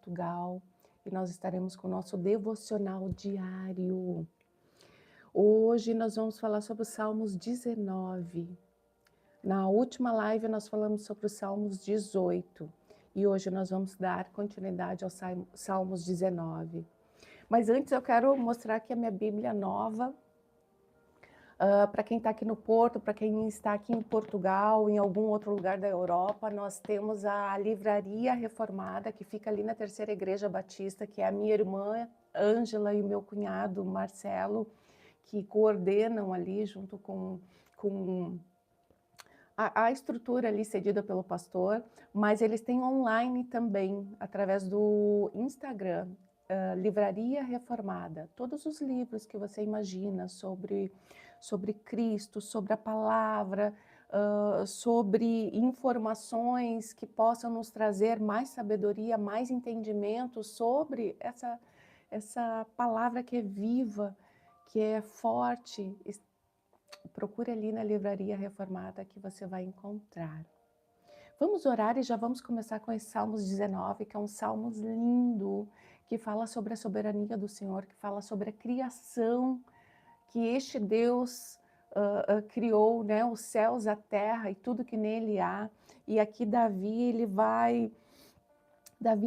Portugal, e nós estaremos com o nosso devocional diário. Hoje nós vamos falar sobre os Salmos 19. Na última live nós falamos sobre os Salmos 18 e hoje nós vamos dar continuidade aos Salmos 19. Mas antes eu quero mostrar aqui a minha Bíblia nova, para quem está aqui no Porto, para quem está aqui em Portugal, em algum outro lugar da Europa, nós temos a Livraria Reformada, que fica ali na Terceira Igreja Batista, que é a minha irmã Ângela e o meu cunhado Marcelo, que coordenam ali junto com a estrutura ali cedida pelo pastor, mas eles têm online também, através do Instagram, Livraria Reformada. Todos os livros que você imagina sobre Cristo, sobre a palavra, sobre informações que possam nos trazer mais sabedoria, mais entendimento sobre essa palavra que é viva, que é forte. Procure ali na Livraria Reformada que você vai encontrar. Vamos orar e já vamos começar com esse Salmos 19, que é um salmo lindo, que fala sobre a soberania do Senhor, que fala sobre a criação, que este Deus criou, né, os céus, a terra e tudo que nele há. E aqui Davi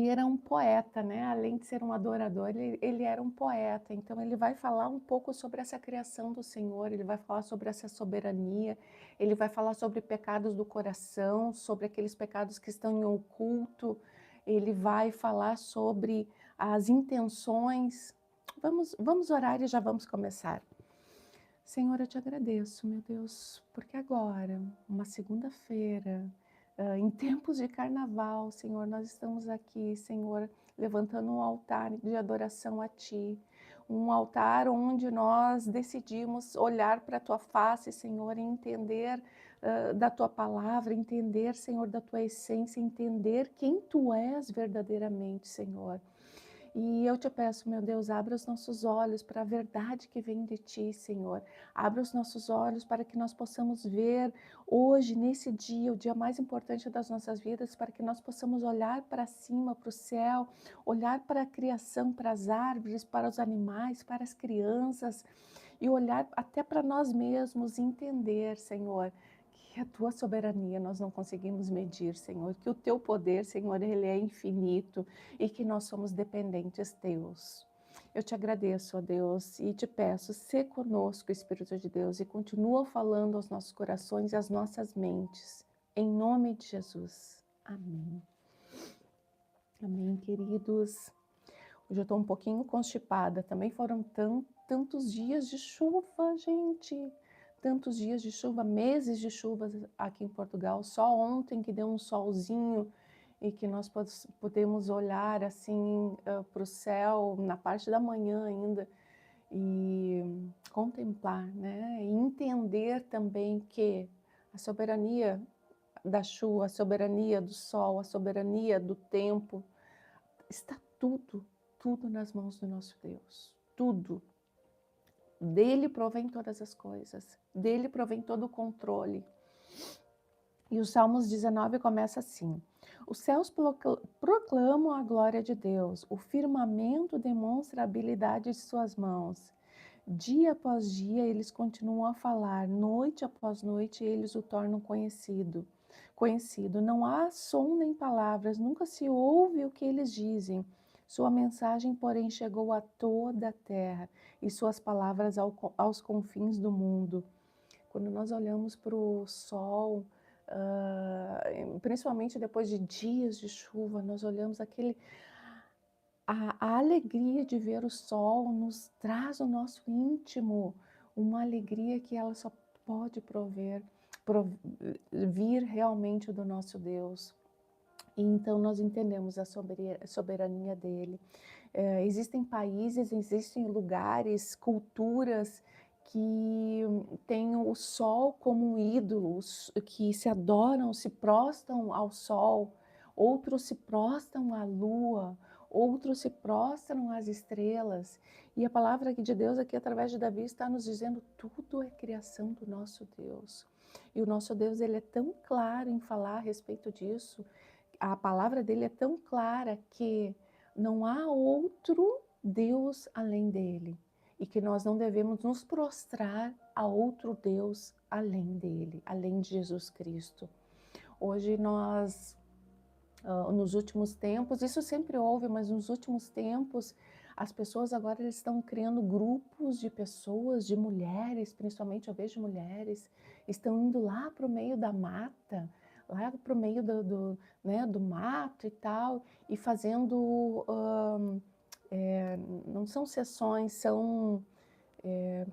era um poeta, né? Além de ser um adorador, ele era um poeta. Então ele vai falar um pouco sobre essa criação do Senhor, ele vai falar sobre essa soberania, ele vai falar sobre pecados do coração, sobre aqueles pecados que estão em oculto, ele vai falar sobre as intenções. Vamos orar e já vamos começar. Senhor, eu te agradeço, meu Deus, porque agora, uma segunda-feira, em tempos de carnaval, Senhor, nós estamos aqui, Senhor, levantando um altar de adoração a Ti, um altar onde nós decidimos olhar para a Tua face, Senhor, e entender da Tua palavra, entender, Senhor, da Tua essência, entender quem Tu és verdadeiramente, Senhor. E eu te peço, meu Deus, abra os nossos olhos para a verdade que vem de Ti, Senhor. Abra os nossos olhos para que nós possamos ver hoje, nesse dia, o dia mais importante das nossas vidas, para que nós possamos olhar para cima, para o céu, olhar para a criação, para as árvores, para os animais, para as crianças, e olhar até para nós mesmos e entender, Senhor, que a Tua soberania nós não conseguimos medir, Senhor, que o Teu poder, Senhor, ele é infinito e que nós somos dependentes Teus. Eu te agradeço, ó Deus, e te peço, sê conosco, Espírito de Deus, e continua falando aos nossos corações e às nossas mentes. Em nome de Jesus. Amém. Amém, queridos. Hoje eu estou um pouquinho constipada. Também foram tantos dias de chuva, gente. Tantos dias de chuva, meses de chuva aqui em Portugal. Só ontem que deu um solzinho e que nós podemos olhar assim para o céu na parte da manhã ainda e contemplar, né? E entender também que a soberania da chuva, a soberania do sol, a soberania do tempo, está tudo nas mãos do nosso Deus, tudo. Dele provém todas as coisas, dele provém todo o controle. E o Salmos 19 começa assim: os céus proclamam a glória de Deus, o firmamento demonstra a habilidade de suas mãos. Dia após dia eles continuam a falar, noite após noite eles o tornam conhecido. Não há som nem palavras, nunca se ouve o que eles dizem. Sua mensagem, porém, chegou a toda a terra e suas palavras aos confins do mundo. Quando nós olhamos para o sol, principalmente depois de dias de chuva, nós olhamos a alegria de ver o sol nos traz o nosso íntimo, uma alegria que ela só pode vir realmente do nosso Deus. E então nós entendemos a soberania dele. Existem países, existem lugares, culturas que têm o sol como um ídolo, que se adoram, se prostram ao sol, outros se prostram à lua, outros se prostram às estrelas. E a palavra de Deus aqui através de Davi está nos dizendo: tudo é criação do nosso Deus. E o nosso Deus, ele é tão claro em falar a respeito disso. A palavra dele é tão clara que não há outro Deus além dele, e que nós não devemos nos prostrar a outro Deus além dele, além de Jesus Cristo. Hoje nós, nos últimos tempos, isso sempre houve, mas nos últimos tempos, as pessoas agora eles estão criando grupos de pessoas, de mulheres, principalmente eu vejo mulheres, estão indo lá para o meio da mata, lá para o meio né, do mato e tal, e fazendo, não são sessões, são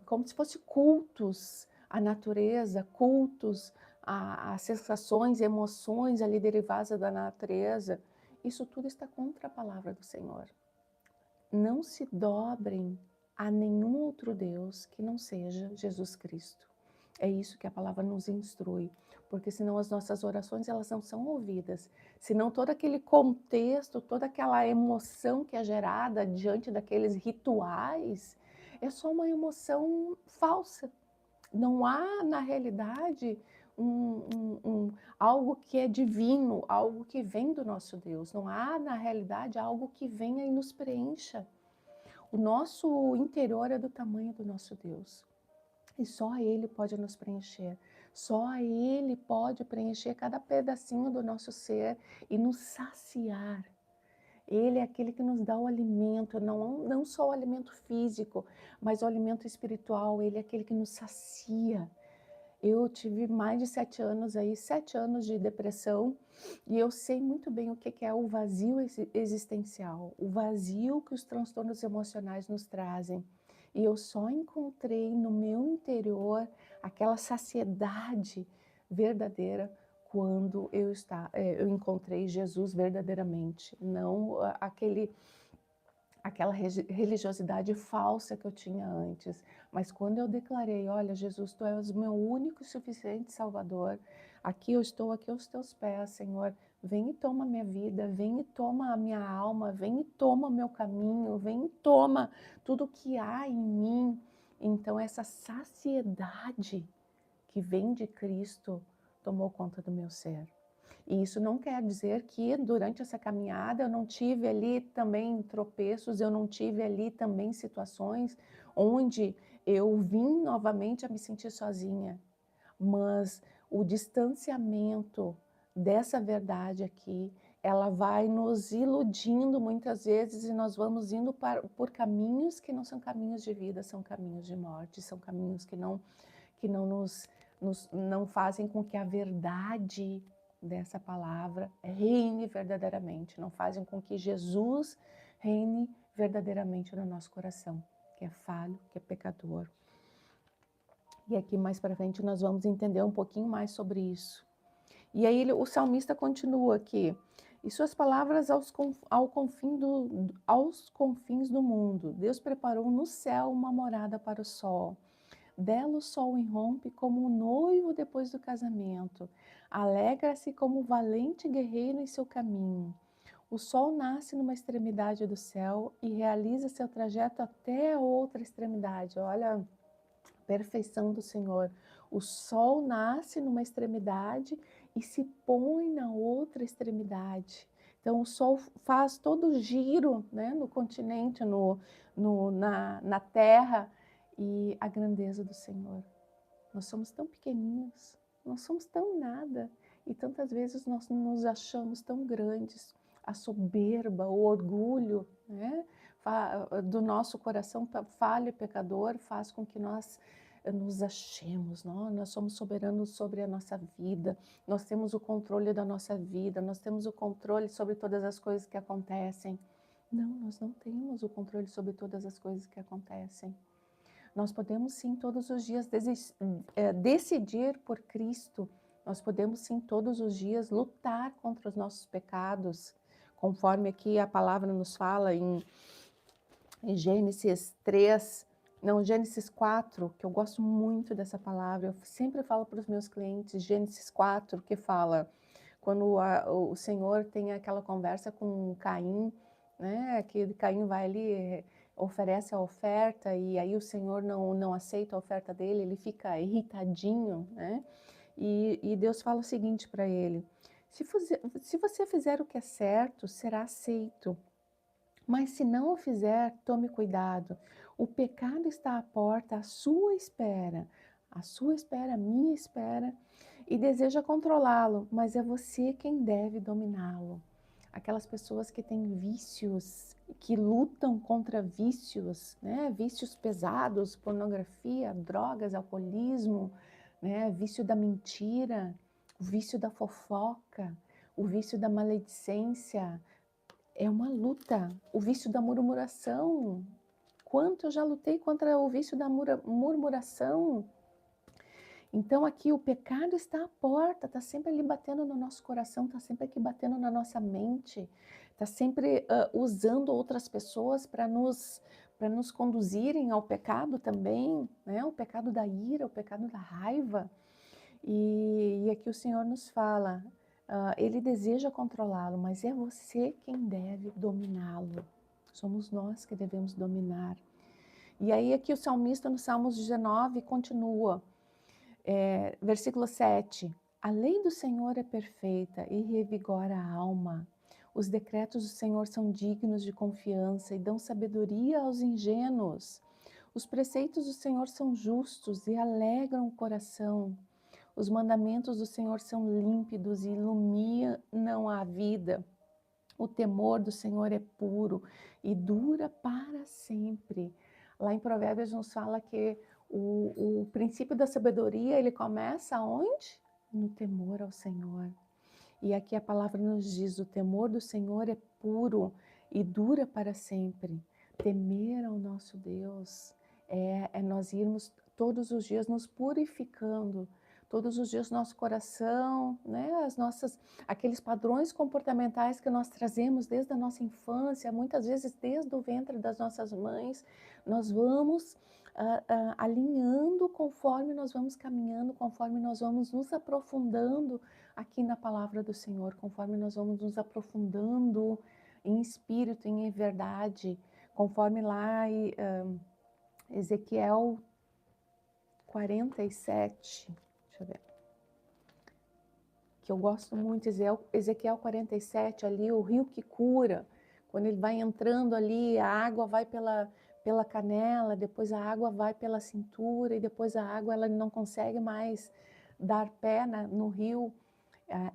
como se fossem cultos à natureza, cultos às sensações e emoções ali derivadas da natureza. Isso tudo está contra a palavra do Senhor. Não se dobrem a nenhum outro Deus que não seja Jesus Cristo. É isso que a palavra nos instrui, porque senão as nossas orações elas não são ouvidas, senão todo aquele contexto, toda aquela emoção que é gerada diante daqueles rituais, é só uma emoção falsa. Não há, na realidade, algo que é divino, algo que vem do nosso Deus. Não há, na realidade, algo que venha e nos preencha. O nosso interior é do tamanho do nosso Deus. E só Ele pode nos preencher. Só Ele pode preencher cada pedacinho do nosso ser e nos saciar. Ele é aquele que nos dá o alimento, não só o alimento físico, mas o alimento espiritual. Ele é aquele que nos sacia. Eu tive mais de 7 anos aí, 7 anos de depressão, e eu sei muito bem o que é o vazio existencial, o vazio que os transtornos emocionais nos trazem. E eu só encontrei no meu interior aquela saciedade verdadeira quando eu encontrei Jesus verdadeiramente, não aquela religiosidade falsa que eu tinha antes. Mas quando eu declarei, olha, Jesus, tu és o meu único e suficiente Salvador, aqui eu estou, aqui aos teus pés, Senhor, vem e toma a minha vida, vem e toma a minha alma, vem e toma o meu caminho, vem e toma tudo que há em mim. Então essa saciedade que vem de Cristo tomou conta do meu ser. E isso não quer dizer que durante essa caminhada eu não tive ali também tropeços, eu não tive ali também situações onde eu vim novamente a me sentir sozinha. Mas o distanciamento dessa verdade aqui, ela vai nos iludindo muitas vezes e nós vamos indo por caminhos que não são caminhos de vida, são caminhos de morte, são caminhos que não não fazem com que a verdade dessa palavra reine verdadeiramente, não fazem com que Jesus reine verdadeiramente no nosso coração, que é falho, que é pecador. E aqui mais para frente nós vamos entender um pouquinho mais sobre isso. E aí o salmista continua aqui, e suas palavras aos confins do mundo, Deus preparou no céu uma morada para o sol. Dela o sol irrompe como um noivo depois do casamento. Alegra-se como um valente guerreiro em seu caminho. O sol nasce numa extremidade do céu e realiza seu trajeto até a outra extremidade. Olha a perfeição do Senhor. O sol nasce numa extremidade e se põe na outra extremidade. Então o sol faz todo o giro, né, no continente, na terra, e a grandeza do Senhor. Nós somos tão pequeninos, nós somos tão nada, e tantas vezes nós nos achamos tão grandes. A soberba, o orgulho, né, do nosso coração falho e pecador faz com que nós nos achemos, nós somos soberanos sobre a nossa vida, nós temos o controle da nossa vida, nós temos o controle sobre todas as coisas que acontecem. Não, nós não temos o controle sobre todas as coisas que acontecem. Nós podemos sim todos os dias decidir por Cristo. Nós podemos sim todos os dias lutar contra os nossos pecados, conforme aqui a palavra nos fala em Gênesis 3, não, Gênesis 4, que eu gosto muito dessa palavra. Eu sempre falo para os meus clientes, Gênesis 4, que fala quando o Senhor tem aquela conversa com Caim, né, que Caim vai ali, oferece a oferta, e aí o Senhor não aceita a oferta dele, ele fica irritadinho, né? E Deus fala o seguinte para ele: se você fizer o que é certo, será aceito. Mas se não o fizer, tome cuidado. O pecado está à porta, à sua espera. À sua espera, à minha espera, e deseja controlá-lo, mas é você quem deve dominá-lo. Aquelas pessoas que têm vícios, que lutam contra vícios, né? Vícios pesados, pornografia, drogas, alcoolismo, né? Vício da mentira, o vício da fofoca, o vício da maledicência. É uma luta. O vício da murmuração. Quanto eu já lutei contra o vício da murmuração. Então aqui o pecado está à porta, está sempre ali batendo no nosso coração, está sempre aqui batendo na nossa mente, está sempre usando outras pessoas para nos conduzirem ao pecado também, né? O pecado da ira, o pecado da raiva. E aqui o Senhor nos fala, Ele deseja controlá-lo, mas é você quem deve dominá-lo. Somos nós que devemos dominar. E aí aqui o salmista no Salmos 19 continua, versículo 7. A lei do Senhor é perfeita e revigora a alma. Os decretos do Senhor são dignos de confiança e dão sabedoria aos ingênuos. Os preceitos do Senhor são justos e alegram o coração. Os mandamentos do Senhor são límpidos e iluminam a vida. O temor do Senhor é puro e dura para sempre. Lá em Provérbios nos fala que o princípio da sabedoria, ele começa onde? No temor ao Senhor. E aqui a palavra nos diz, o temor do Senhor é puro e dura para sempre. Temer ao nosso Deus é nós irmos todos os dias nos purificando, todos os dias nosso coração, né, aqueles padrões comportamentais que nós trazemos desde a nossa infância, muitas vezes desde o ventre das nossas mães, nós vamos alinhando conforme nós vamos caminhando, conforme nós vamos nos aprofundando aqui na palavra do Senhor, conforme nós vamos nos aprofundando em espírito, em verdade, conforme lá Ezequiel 47, deixa eu ver, que eu gosto muito, Ezequiel 47, ali o rio que cura, quando ele vai entrando ali, a água vai pela canela, depois a água vai pela cintura, e depois a água ela não consegue mais dar pé no rio.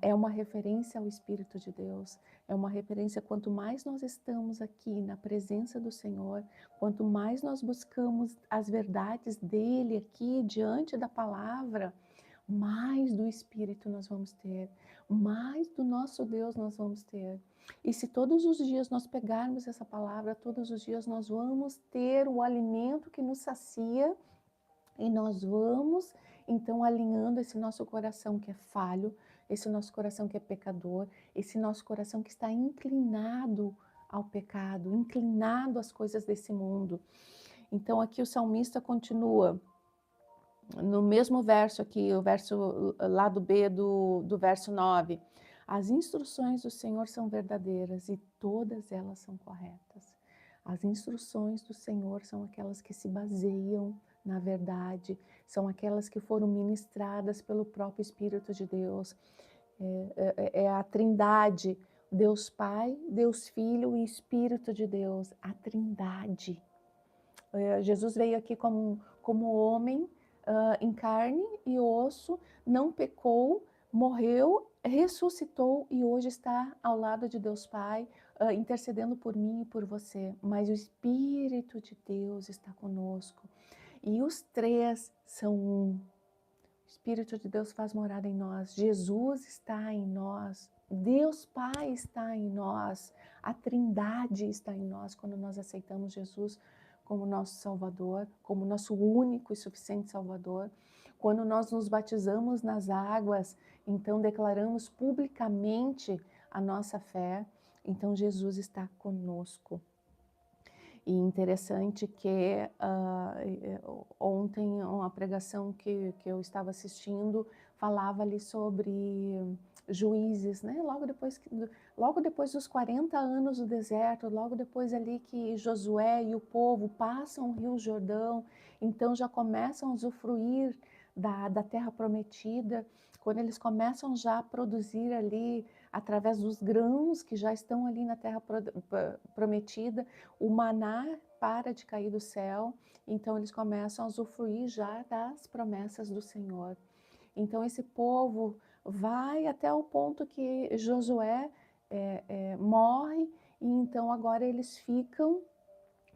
É uma referência ao Espírito de Deus, é uma referência, quanto mais nós estamos aqui na presença do Senhor, quanto mais nós buscamos as verdades dele aqui diante da palavra, mais do Espírito nós vamos ter, mais do nosso Deus nós vamos ter. E se todos os dias nós pegarmos essa palavra, todos os dias nós vamos ter o alimento que nos sacia, e nós vamos então alinhando esse nosso coração que é falho, esse nosso coração que é pecador, esse nosso coração que está inclinado ao pecado, inclinado às coisas desse mundo. Então aqui o salmista continua, no mesmo verso aqui, o verso lado B do verso 9. As instruções do Senhor são verdadeiras e todas elas são corretas. As instruções do Senhor são aquelas que se baseiam na verdade, são aquelas que foram ministradas pelo próprio Espírito de Deus. É a Trindade, Deus Pai, Deus Filho e Espírito de Deus, a Trindade. Jesus veio aqui como homem, em carne e osso, não pecou, morreu, ressuscitou e hoje está ao lado de Deus Pai, intercedendo por mim e por você. Mas o Espírito de Deus está conosco. E os três são um. O Espírito de Deus faz morada em nós, Jesus está em nós, Deus Pai está em nós, a Trindade está em nós quando nós aceitamos Jesus como nosso Salvador, como nosso único e suficiente Salvador. Quando nós nos batizamos nas águas, então declaramos publicamente a nossa fé, então Jesus está conosco. E interessante que ontem uma pregação que eu estava assistindo falava ali sobre Juízes, né? Logo depois dos 40 anos do deserto, logo depois ali que Josué e o povo passam o Rio Jordão, então já começam a usufruir da terra prometida, quando eles começam já a produzir ali através dos grãos que já estão ali na terra prometida, o maná para de cair do céu, então eles começam a usufruir já das promessas do Senhor. Então esse povo vai até o ponto que Josué morre, e então agora eles ficam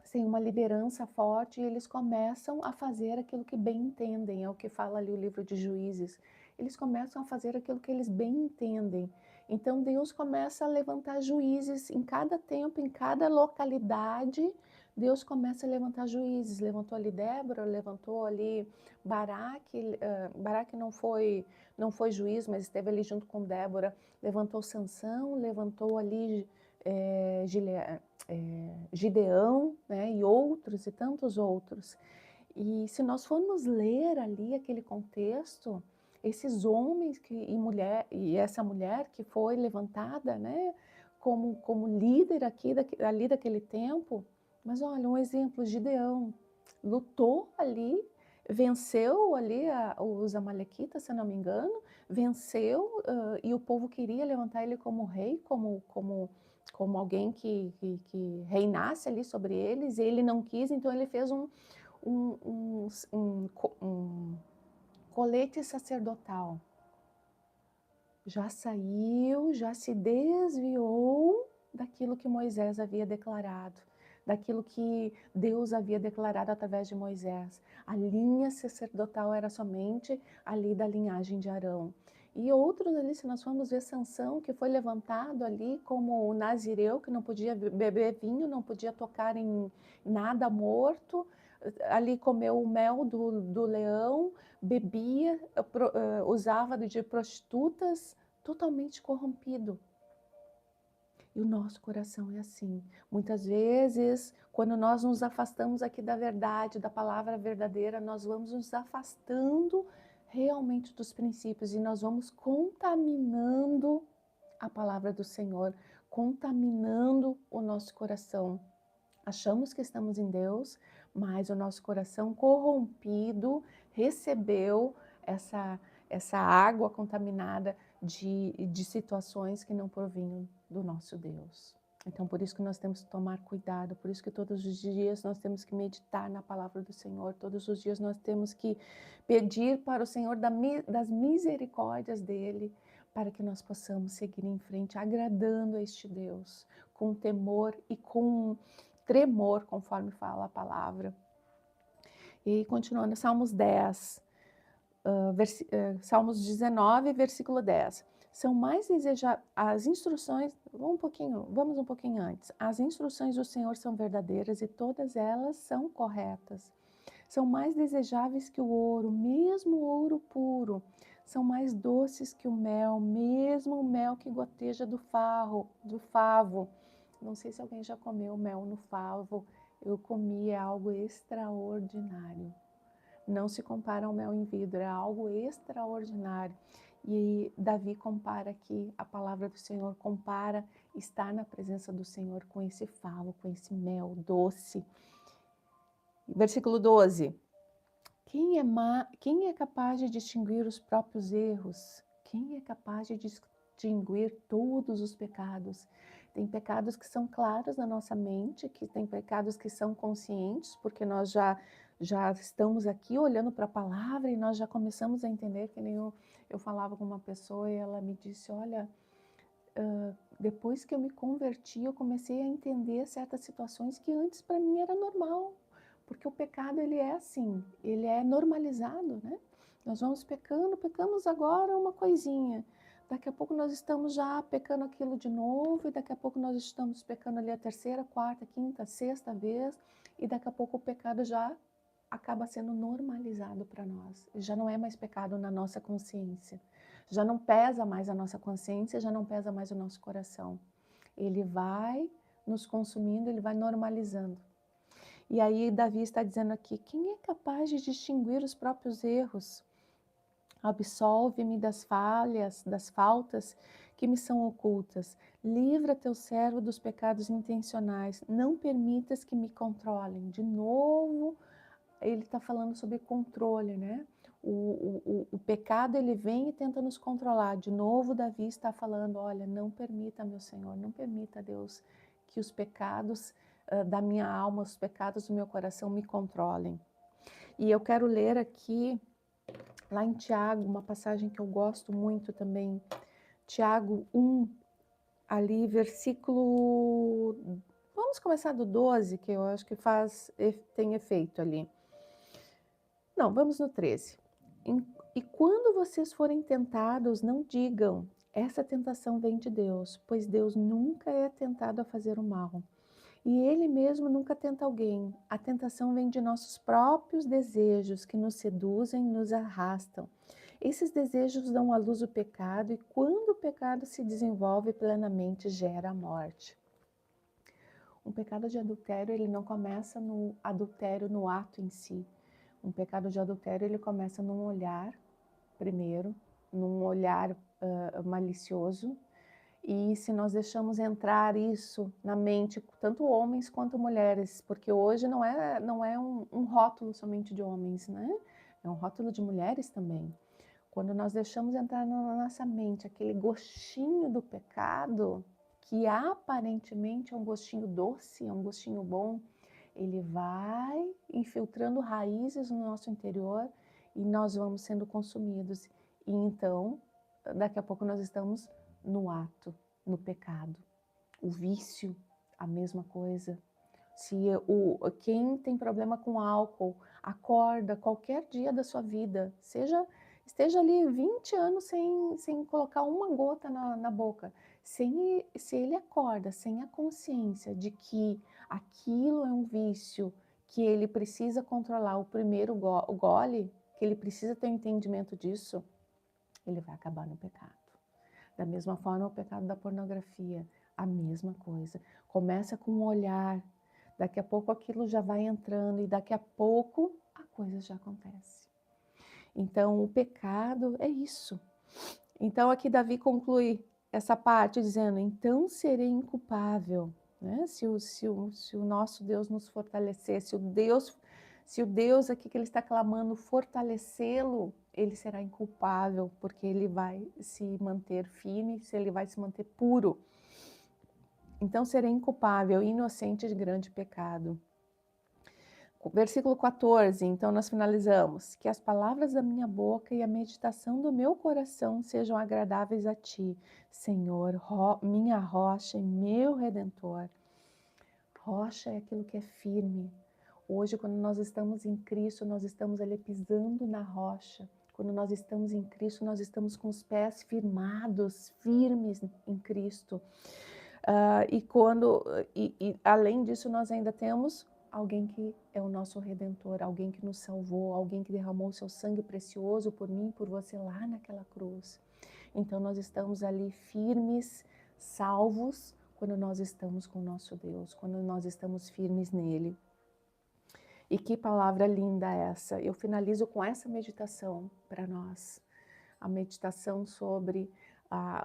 sem uma liderança forte e eles começam a fazer aquilo que bem entendem, é o que fala ali o livro de Juízes. Eles começam a fazer aquilo que eles bem entendem. Então Deus começa a levantar juízes em cada tempo, em cada localidade. Deus começa a levantar juízes. Levantou ali Débora, levantou ali Baraque. Baraque não foi juiz, mas esteve ali junto com Débora. Levantou Sansão, levantou ali Gideão, né, e outros e tantos outros. E se nós formos ler ali aquele contexto, esses homens e essa mulher que foi levantada, né, como líder ali daquele tempo, mas olha, um exemplo, Gideão lutou ali, venceu ali os amalequitas, se não me engano, venceu, e o povo queria levantar ele como rei, como alguém que reinasse ali sobre eles, e ele não quis, então ele fez um colete sacerdotal. Já saiu, já se desviou daquilo que Moisés havia declarado, daquilo que Deus havia declarado através de Moisés. A linha sacerdotal era somente ali da linhagem de Arão. E outros ali, se nós formos ver Sansão, que foi levantado ali como o nazireu, que não podia beber vinho, não podia tocar em nada morto, ali comeu o mel do leão, bebia, usava de prostitutas, totalmente corrompido. E o nosso coração é assim. Muitas vezes, quando nós nos afastamos aqui da verdade, da palavra verdadeira, nós vamos nos afastando realmente dos princípios e nós vamos contaminando a palavra do Senhor, contaminando o nosso coração. Achamos que estamos em Deus, mas o nosso coração corrompido recebeu essa água contaminada de situações que não provinham do nosso Deus. Então, por isso que nós temos que tomar cuidado, por isso que todos os dias nós temos que meditar na palavra do Senhor, todos os dias nós temos que pedir para o Senhor das misericórdias dEle, para que nós possamos seguir em frente, agradando a este Deus, com temor e com tremor, conforme fala a palavra. E continuando, Salmos 10, Salmos 19, versículo 10. São mais desejáveis, as instruções, vamos um pouquinho antes. As instruções do Senhor são verdadeiras e todas elas são corretas. São mais desejáveis que o ouro, mesmo o ouro puro. São mais doces que o mel, mesmo o mel que goteja do favo. Não sei se alguém já comeu mel no favo. Eu comi, é algo extraordinário. Não se compara ao mel em vidro, é algo extraordinário. E Davi compara aqui, a palavra do Senhor compara estar na presença do Senhor com esse favo, com esse mel doce. Versículo 12. Quem é capaz de distinguir os próprios erros? Quem é capaz de distinguir todos os pecados? Tem pecados que são claros na nossa mente, que tem pecados que são conscientes, porque nós já estamos aqui olhando para a palavra e nós já começamos a entender, que nem eu falava com uma pessoa e ela me disse, olha, depois que eu me converti, eu comecei a entender certas situações que antes para mim era normal, porque o pecado ele é assim, ele é normalizado, né? Nós vamos pecamos agora uma coisinha, daqui a pouco nós estamos já pecando aquilo de novo, e daqui a pouco nós estamos pecando ali a terceira, quarta, quinta, sexta vez, e daqui a pouco o pecado já acaba sendo normalizado para nós, já não é mais pecado na nossa consciência, já não pesa mais a nossa consciência, já não pesa mais o nosso coração. Ele vai nos consumindo, ele vai normalizando. E aí Davi está dizendo aqui, quem é capaz de distinguir os próprios erros? Absolve-me das falhas, das faltas que me são ocultas. Livra teu servo dos pecados intencionais. Não permitas que me controlem. De novo, ele está falando sobre controle, né? O pecado, ele vem e tenta nos controlar. De novo, Davi está falando, olha, não permita, meu Senhor, não permita, Deus, que os pecados da minha alma, os pecados do meu coração me controlem. E eu quero ler aqui, lá em Tiago, uma passagem que eu gosto muito também, Tiago 1, ali, versículo... Vamos começar do 12, que eu acho que tem efeito ali. Não, vamos no 13. E quando vocês forem tentados, não digam, essa tentação vem de Deus, pois Deus nunca é tentado a fazer o mal. E Ele mesmo nunca tenta alguém. A tentação vem de nossos próprios desejos que nos seduzem, nos arrastam. Esses desejos dão à luz o pecado e quando o pecado se desenvolve plenamente, gera a morte. Um pecado de adultério, ele não começa no adultério, no ato em si. Um pecado de adultério, ele começa num olhar, primeiro, num olhar malicioso. E se nós deixamos entrar isso na mente, tanto homens quanto mulheres, porque hoje não é um rótulo somente de homens, né? É um rótulo de mulheres também. Quando nós deixamos entrar na nossa mente aquele gostinho do pecado, que aparentemente é um gostinho doce, é um gostinho bom, ele vai infiltrando raízes no nosso interior e nós vamos sendo consumidos. E então, daqui a pouco nós estamos no ato, no pecado. O vício, a mesma coisa. Quem tem problema com álcool, acorda qualquer dia da sua vida, esteja ali 20 anos sem colocar uma gota na boca, se ele acorda sem a consciência de que aquilo é um vício, que ele precisa controlar o primeiro gole, que ele precisa ter um entendimento disso, ele vai acabar no pecado. Da mesma forma, o pecado da pornografia, a mesma coisa. Começa com um olhar, daqui a pouco aquilo já vai entrando e daqui a pouco a coisa já acontece. Então, o pecado é isso. Então, aqui Davi conclui essa parte dizendo, então serei inculpável, né? Se o nosso Deus nos fortalecer, se o Deus aqui que ele está clamando fortalecê-lo, ele será inculpável, porque ele vai se manter firme, ele vai se manter puro. Então serei inculpável, inocente de grande pecado. Versículo 14, então nós finalizamos. Que as palavras da minha boca e a meditação do meu coração sejam agradáveis a ti, Senhor, minha rocha e meu redentor. Rocha é aquilo que é firme. Hoje, quando nós estamos em Cristo, nós estamos ali pisando na rocha. Quando nós estamos em Cristo, nós estamos com os pés firmados, firmes em Cristo. E além disso, nós ainda temos alguém que é o nosso Redentor, alguém que nos salvou, alguém que derramou o seu sangue precioso por mim e por você lá naquela cruz. Então nós estamos ali firmes, salvos, quando nós estamos com o nosso Deus, quando nós estamos firmes nele. E que palavra linda essa! Eu finalizo com essa meditação para nós. A meditação sobre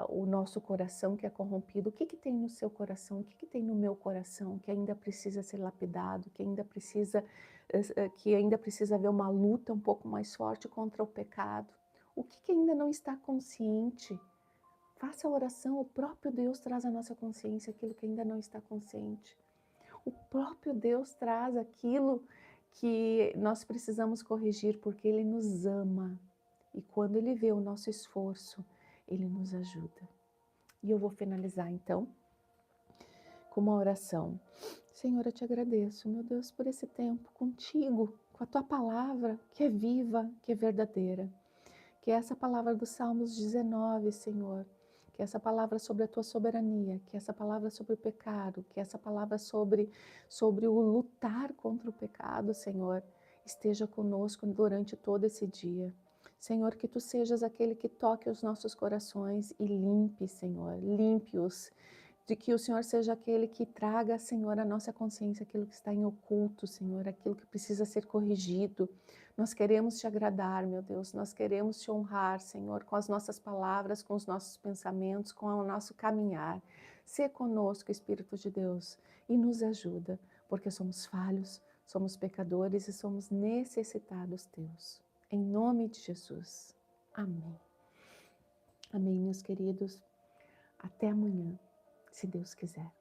o nosso coração que é corrompido. O que tem no seu coração? O que tem no meu coração que ainda precisa ser lapidado? Que ainda precisa haver uma luta um pouco mais forte contra o pecado? O que ainda não está consciente? Faça a oração, o próprio Deus traz à nossa consciência aquilo que ainda não está consciente. O próprio Deus traz aquilo que nós precisamos corrigir, porque Ele nos ama. E quando Ele vê o nosso esforço, Ele nos ajuda. E eu vou finalizar, então, com uma oração. Senhor, eu te agradeço, meu Deus, por esse tempo contigo, com a Tua palavra, que é viva, que é verdadeira. Que essa palavra do Salmos 19, Senhor, que essa palavra sobre a Tua soberania, que essa palavra sobre o pecado, que essa palavra sobre o lutar contra o pecado, Senhor, esteja conosco durante todo esse dia. Senhor, que Tu sejas aquele que toque os nossos corações e limpe, Senhor, limpe-os. De que o Senhor seja aquele que traga, Senhor, à nossa consciência aquilo que está em oculto, Senhor, aquilo que precisa ser corrigido. Nós queremos Te agradar, meu Deus, nós queremos Te honrar, Senhor, com as nossas palavras, com os nossos pensamentos, com o nosso caminhar. Sê conosco, Espírito de Deus, e nos ajuda, porque somos falhos, somos pecadores e somos necessitados Teus. em nome de Jesus. Amém. Amém, meus queridos. Até amanhã, se Deus quiser.